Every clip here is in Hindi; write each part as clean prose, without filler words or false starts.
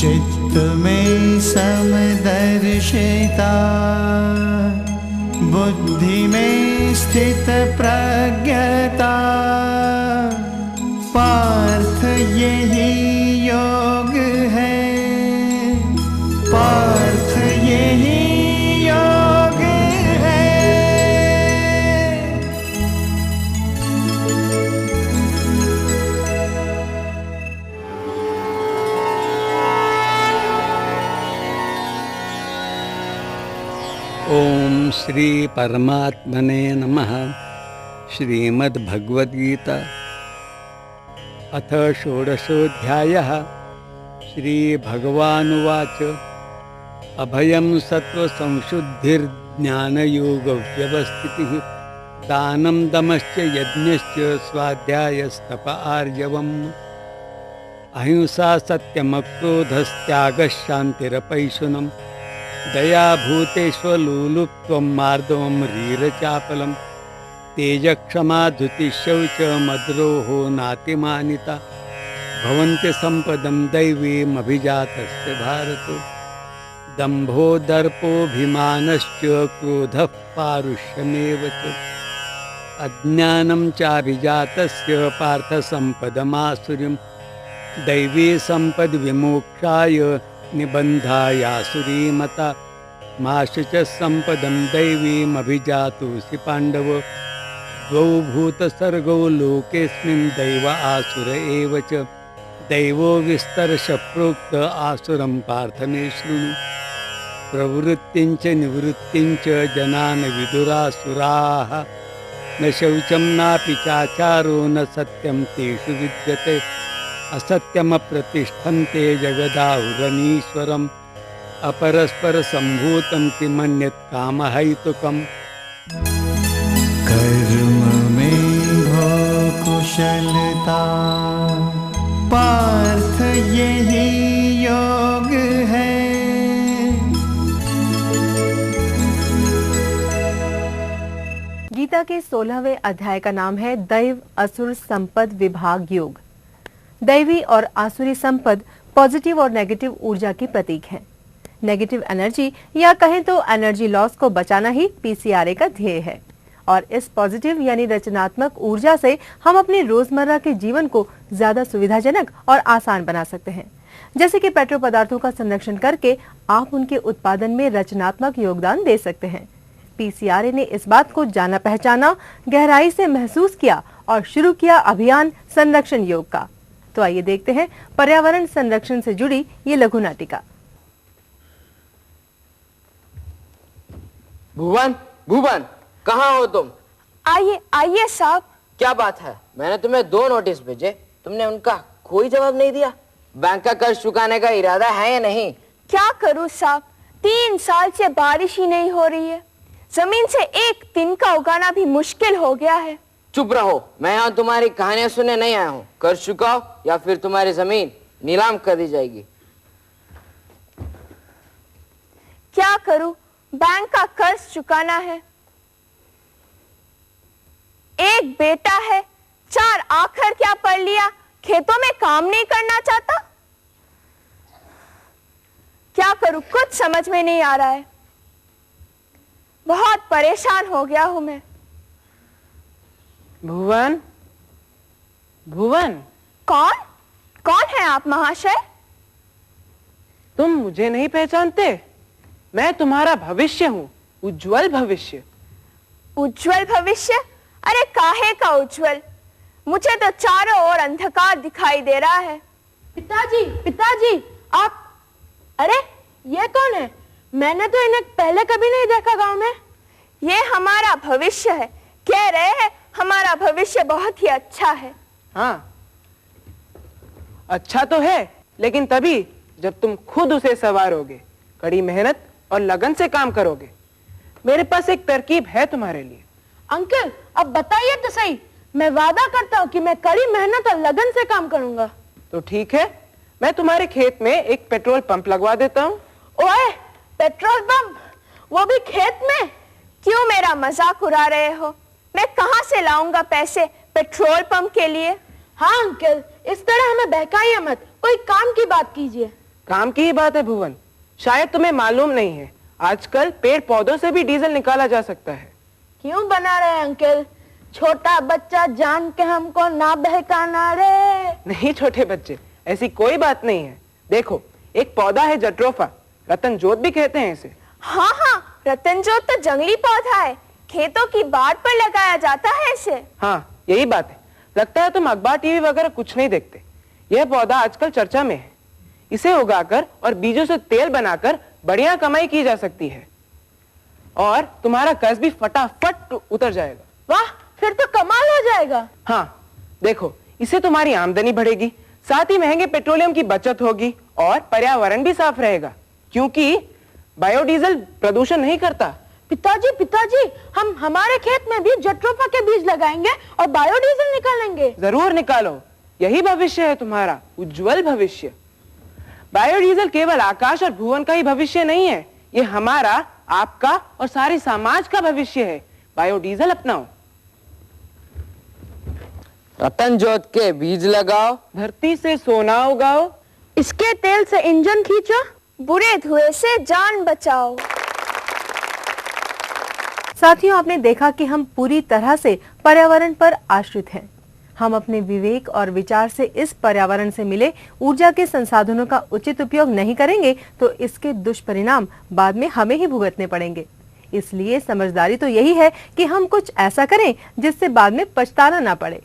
चित्त में समदर्शिता, बुद्धि में स्थित प्रज्ञता, पार्थ यही योग है, पार्थ यही योग है। ओम श्री परमात्मने नमः। श्रीमद्भगवद्गीता अथ षोडशोऽध्यायः। श्रीभगवानुवाच अभयं सत्त्वसंशुद्धिर्ज्ञानयोगव्यवस्थितिः दानं दमश्च यज्ञश्च स्वाध्यायस्तप आर्जवम् अहिंसा सत्यमक्रोधस्त्यागः शान्तिरपैशुनम् दया भूतेष्वलुलुप्त्वं मार्दवं ह्रीरचापलं तेजक्षमा धृतिश्चौच मद्रोहो नातिमानिता भवन्ति सम्पदं दैवीमभिजातस्य भारत दम्भो दर्पोऽभिमानश्च क्रोधः पारुष्यमेव च अज्ञानं चाभिजातस्य पार्थसम्पदमासुरीं दैवी सम्पद्विमोक्षाय निबन्धायासुरीमता मा शुच सम्पदं दैवीमभिजातोऽसि पाण्डव द्वौ भूतसर्गौ लोकेऽस्मिन् दैव आसुर एव च दैवो विस्तरश प्रोक्त आसुरं पार्थ मे शृणु प्रवृत्तिं च निवृत्तिं च जनान् विदुरासुराः न शौचं नापि चाचारो न सत्यं तेषु विद्यते असत्यमप्रतिष्ठन्ते जगदाहुरनीश्वरम् अपरस्परसम्भूतं किमन्यत् कामहैतुकम् कर्म में हो कुशलता, पार्थ यही योग है। गीता के 16वें अध्याय का नाम है दैव असुर संपद विभाग योग। दैवी और आसुरी संपद पॉजिटिव और नेगेटिव ऊर्जा की प्रतीक हैं। नेगेटिव एनर्जी या कहें तो एनर्जी लॉस को बचाना ही पीसीआरए का ध्येय है और इस पॉजिटिव यानी रचनात्मक ऊर्जा से हम अपने रोजमर्रा के जीवन को ज्यादा सुविधाजनक और आसान बना सकते हैं। जैसे कि पेट्रो पदार्थों का संरक्षण करके आप उनके उत्पादन में रचनात्मक योगदान दे सकते हैं। पीसीआरए ने इस बात को जाना पहचाना, गहराई से महसूस किया और शुरू किया अभियान संरक्षण योग का। तो आइए देखते हैं पर्यावरण संरक्षण से जुड़ी ये लघु नाटिका। भुवन, भुवन, कहाँ हो तुम? आइए आइए साहब। क्या बात है? मैंने तुम्हें 2 नोटिस भेजे, तुमने उनका कोई जवाब नहीं दिया। बैंक का कर्ज चुकाने का इरादा है या नहीं? क्या करूं साहब, 3 साल से बारिश ही नहीं हो रही है। जमीन से एक तिनका उगाना भी मुश्किल हो गया है। चुप रहो, मैं यहाँ तुम्हारी कहानियां सुनने नहीं आया हूँ। कर्ज चुकाओ या फिर तुम्हारी जमीन नीलाम कर दी जाएगी। क्या करूं, बैंक का कर्ज चुकाना है। एक बेटा है, 4 आखिर क्या पढ़ लिया, खेतों में काम नहीं करना चाहता। क्या करूं, कुछ समझ में नहीं आ रहा है। बहुत परेशान हो गया हूं मैं। भुवन, भुवन, कौन कौन है आप महाशय? तुम मुझे नहीं पहचानते? मैं तुम्हारा भविष्य हूँ, उज्जवल भविष्य। उज्जवल भविष्य? अरे काहे का उज्जवल, मुझे तो चारों ओर अंधकार दिखाई दे रहा है। पिताजी, पिताजी, आप, अरे ये कौन है? मैंने तो इन्हें पहले कभी नहीं देखा गांव में। ये हमारा भविष्य है, कह रहे हैं हमारा भविष्य बहुत ही अच्छा है। हाँ, अच्छा तो है, लेकिन तभी जब तुम खुद उसे संवारोगे, कड़ी मेहनत और लगन से काम करोगे। मेरे पास एक तरकीब है तुम्हारे लिए। अंकल, अब बताइए तो सही। मैं वादा करता हूँ कि मैं कड़ी मेहनत और लगन से काम करूंगा। तो ठीक है, मैं तुम्हारे खेत में एक पेट्रोल पंप लगवा देता हूँ। ओए, पेट्रोल पंप, वो भी खेत में? क्यों मेरा मजाक उड़ा रहे हो? मैं कहां से लाऊंगा पैसे पेट्रोल पंप के लिए? हाँ अंकल, इस तरह हमें बहकाइए मत, कोई काम की बात कीजिए। काम की ही बात है भुवन। शायद तुम्हें मालूम नहीं है, आजकल पेड़ पौधों से भी डीजल निकाला जा सकता है। क्यों बना रहे अंकल? छोटा बच्चा जान के हमको ना बहकाना रे। नहीं छोटे बच्चे, ऐसी कोई बात नहीं है। देखो, एक पौधा है जट्रोफा, रतन जोत भी कहते हैं इसे। हाँ हाँ, रतनजोत तो जंगली पौधा है, खेतों की बाट पर लगाया जाता है इसे। हाँ, यही बात है। लगता है तुम अखबार टीवी वगैरह कुछ नहीं देखते। यह पौधा आजकल चर्चा में है। इसे उगाकर और बीजों से तेल बनाकर बढ़िया कमाई की जा सकती है और तुम्हारा कर्ज भी फटाफट उतर जाएगा। वाह, फिर तो कमाल हो जाएगा। हाँ, देखो, इससे तुम्हारी आमदनी बढ़ेगी, साथ ही महंगे पेट्रोलियम की बचत होगी और पर्यावरण भी साफ रहेगा, क्योंकि बायोडीजल प्रदूषण नहीं करता। पिताजी, हम हमारे खेत में भी जट्रोफा के बीज लगाएंगे और बायोडीजल निकालेंगे। जरूर निकालो, यही भविष्य है तुम्हारा, उज्जवल भविष्य। बायोडीजल केवल आकाश और भुवन का ही भविष्य नहीं है, ये हमारा, आपका और सारे समाज का भविष्य है। बायोडीजल अपनाओ। रतनजोत के बीज लगाओ, धरती से सोना उगाओ, इसके तेल से इंजन खींचो, बुरे धुएं से जान बचाओ। साथियों, आपने देखा कि हम पूरी तरह से पर्यावरण पर आश्रित हैं। हम अपने विवेक और विचार से इस पर्यावरण से मिले ऊर्जा के संसाधनों का उचित उपयोग नहीं करेंगे तो इसके दुष्परिणाम बाद में हमें ही भुगतने पड़ेंगे। इसलिए समझदारी तो यही है कि हम कुछ ऐसा करें जिससे बाद में पछताना ना पड़े।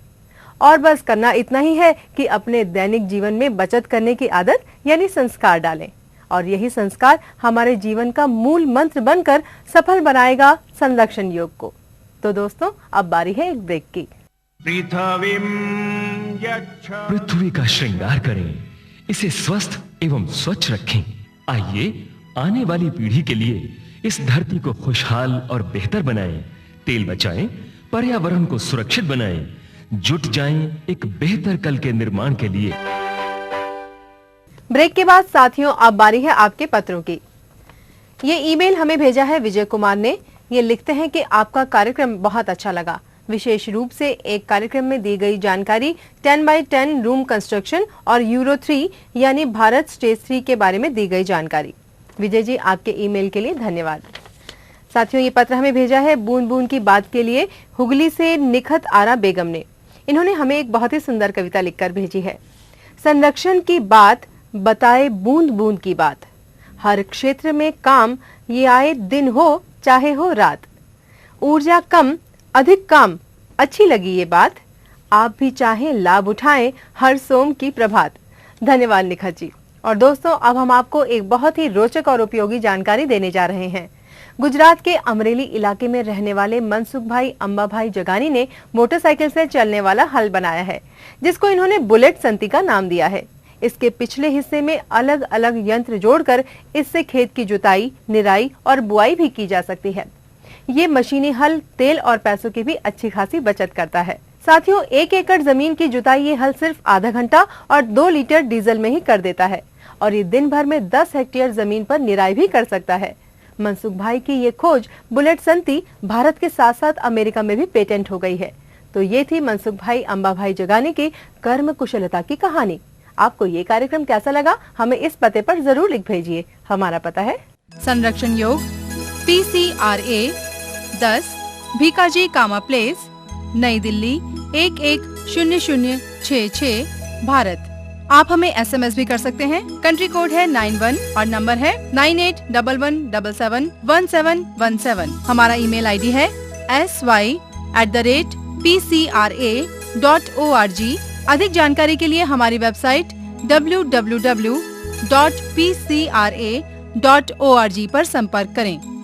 और बस करना इतना ही है कि अपने दैनिक जीवन में बचत करने की आदत यानी संस्कार डालें, और यही संस्कार हमारे जीवन का मूल मंत्र बनकर सफल बनाएगा संरक्षण योग को। तो दोस्तों, अब बारी है एक ब्रेक की। पृथ्वी का श्रृंगार करें, इसे स्वस्थ एवं स्वच्छ रखें। आइए आने वाली पीढ़ी के लिए इस धरती को खुशहाल और बेहतर बनाएं। तेल बचाएं, पर्यावरण को सुरक्षित बनाएं, जुट जाएं एक बेहतर कल के निर्माण के लिए। ब्रेक के बाद साथियों, अब बारी है आपके पत्रों की। ये ईमेल हमें भेजा है विजय कुमार ने। ये लिखते हैं कि आपका कार्यक्रम बहुत अच्छा लगा, विशेष रूप से एक कार्यक्रम में दी गई जानकारी 10x10 रूम कंस्ट्रक्शन और यूरो 3 यानी भारत स्टेज 3 के बारे में दी गई जानकारी। विजय जी, आपके ईमेल के लिए धन्यवाद। साथियों, ये पत्र हमें भेजा है बूंद बूंद की बात के लिए हुगली से निखत आरा बेगम ने। इन्होंने हमें एक बहुत ही सुंदर कविता लिखकर भेजी है। संरक्षण की बात बताए बूंद बूंद की बात, हर क्षेत्र में काम ये आए दिन हो चाहे हो रात। ऊर्जा कम अधिक काम, अच्छी लगी ये बात, आप भी चाहें लाभ उठाएं हर सोम की प्रभात। धन्यवाद निखत जी। और दोस्तों, अब हम आपको एक बहुत ही रोचक और उपयोगी जानकारी देने जा रहे हैं। गुजरात के अमरेली इलाके में रहने वाले मनसुख भाई अंबाभाई जगानी ने मोटरसाइकिल से चलने वाला हल बनाया है, जिसको इन्होंने बुलेट संती का नाम दिया है। इसके पिछले हिस्से में अलग अलग यंत्र जोड़कर इससे खेत की जुताई, निराई और बुआई भी की जा सकती है। ये मशीनी हल तेल और पैसों की भी अच्छी खासी बचत करता है। साथियों, 1 एकड़ जमीन की जुताई ये हल सिर्फ आधा घंटा और 2 लीटर डीजल में ही कर देता है, और ये दिन भर में 10 हेक्टेयर जमीन पर निराई भी कर सकता है। मनसुख भाई की ये खोज बुलेट संती भारत के साथ साथ अमेरिका में भी पेटेंट हो गई है। तो ये थी मनसुख भाई अंबाभाई जगानी की कर्म कुशलता की कहानी। आपको ये कार्यक्रम कैसा लगा, हमें इस पते पर जरूर लिख भेजिए। हमारा पता है संरक्षण योग, PCRA 10, भीकाजी कामा प्लेस, नई दिल्ली 110066, भारत। आप हमें SMS भी कर सकते हैं। कंट्री कोड है 91 और नंबर है 9811771717। हमारा ईमेल ID है sy@pcra.org। अधिक जानकारी के लिए हमारी वेबसाइट www.pcra.org पर संपर्क करें।